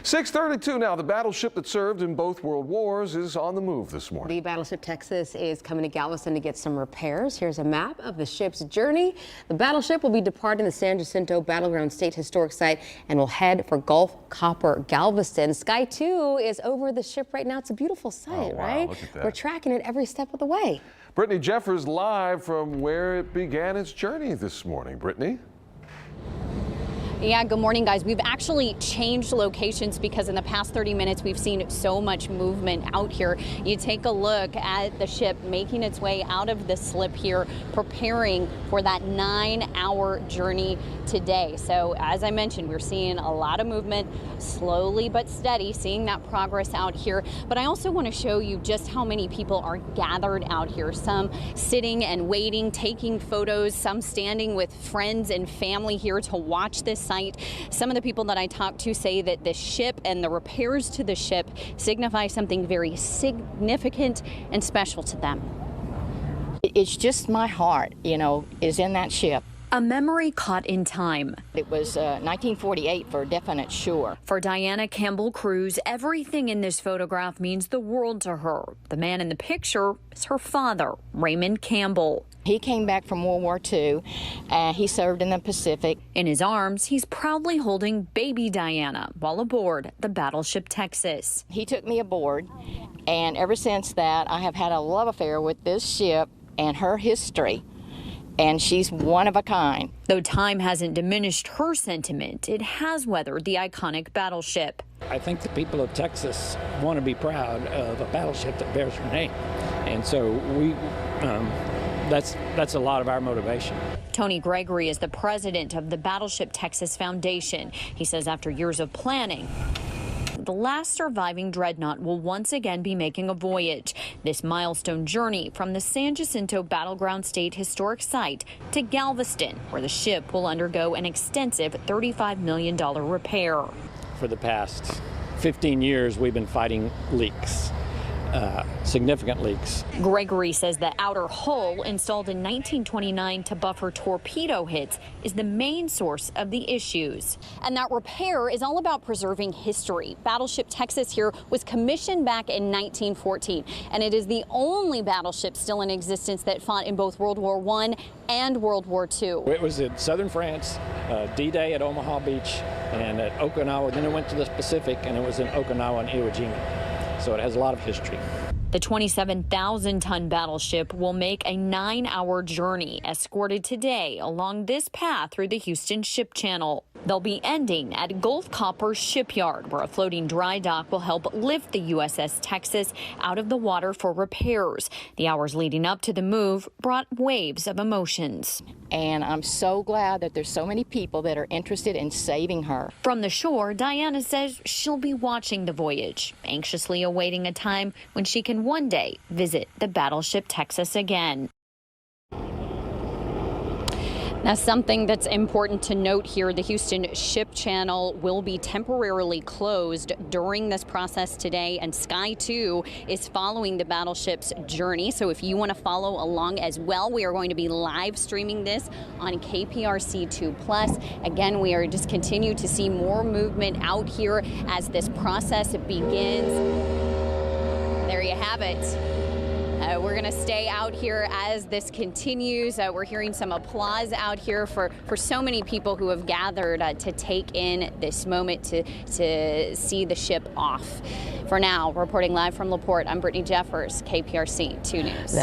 6:32 now. The battleship that served in both World Wars is on the move this morning. The Battleship Texas is coming to Galveston to get some repairs. Here's a map of the ship's journey. The battleship will be departing the San Jacinto Battleground State Historic Site and will head for Gulf Copper, Galveston. Sky 2 is over the ship right now. It's a beautiful sight, right? Look at that. We're tracking it every step of the way. Brittany Jeffers live from where it began its journey this morning. Brittany? Yeah, good morning, guys. We've actually changed locations because in the past 30 minutes, we've seen so much movement out here. You take a look at the ship making its way out of the slip here, preparing for that 9-hour journey today. So as I mentioned, we're seeing a lot of movement, slowly but steady, seeing that progress out here. But I also want to show you just how many people are gathered out here. Some sitting and waiting, taking photos, some standing with friends and family here to watch this site. Some of the people that I talked to say that the ship and the repairs to the ship signify something very significant and special to them. It's just my heart, is in that ship. A memory caught in time. It was 1948 for definite sure. For Diana Campbell Cruz, everything in this photograph means the world to her. The man in the picture is her father, Raymond Campbell. He came back from World War II. He served in the Pacific. In his arms, he's proudly holding baby Diana while aboard the Battleship Texas. He took me aboard, and ever since that, I have had a love affair with this ship and her history. And she's one of a kind. Though time hasn't diminished her sentiment, it has weathered the iconic battleship. I think the people of Texas want to be proud of a battleship that bears her name. And so that's a lot of our motivation. Tony Gregory is the president of the Battleship Texas Foundation. He says after years of planning, the last surviving dreadnought will once again be making a voyage. This milestone journey from the San Jacinto Battleground State Historic Site to Galveston, where the ship will undergo an extensive $35 million repair. For the past 15 years, we've been fighting leaks. Significant leaks. Gregory says the outer hull, installed in 1929 to buffer torpedo hits, is the main source of the issues. And that repair is all about preserving history. Battleship Texas here was commissioned back in 1914, and it is the only battleship still in existence that fought in both World War I and World War II. It was in southern France, D-Day at Omaha Beach, and at Okinawa. Then it went to the Pacific, and it was in Okinawa and Iwo Jima. So it has a lot of history. The 27,000-ton battleship will make a 9-hour journey, escorted today along this path through the Houston Ship Channel. They'll be ending at Gulf Copper Shipyard, where a floating dry dock will help lift the USS Texas out of the water for repairs. The hours leading up to the move brought waves of emotions. And I'm so glad that there's so many people that are interested in saving her. From the shore, Diana says she'll be watching the voyage, anxiously awaiting a time when she can one day visit the Battleship Texas again. Now, something that's important to note here, the Houston Ship Channel will be temporarily closed during this process today, and Sky 2 is following the battleship's journey. So if you want to follow along as well, we are going to be live streaming this on KPRC 2+. Again, we are just continue to see more movement out here as this process begins. There you have it. We're going to stay out here as this continues. We're hearing some applause out here for so many people who have gathered to take in this moment to see the ship off. For now, reporting live from LaPorte, I'm Brittany Jeffers, KPRC 2 News.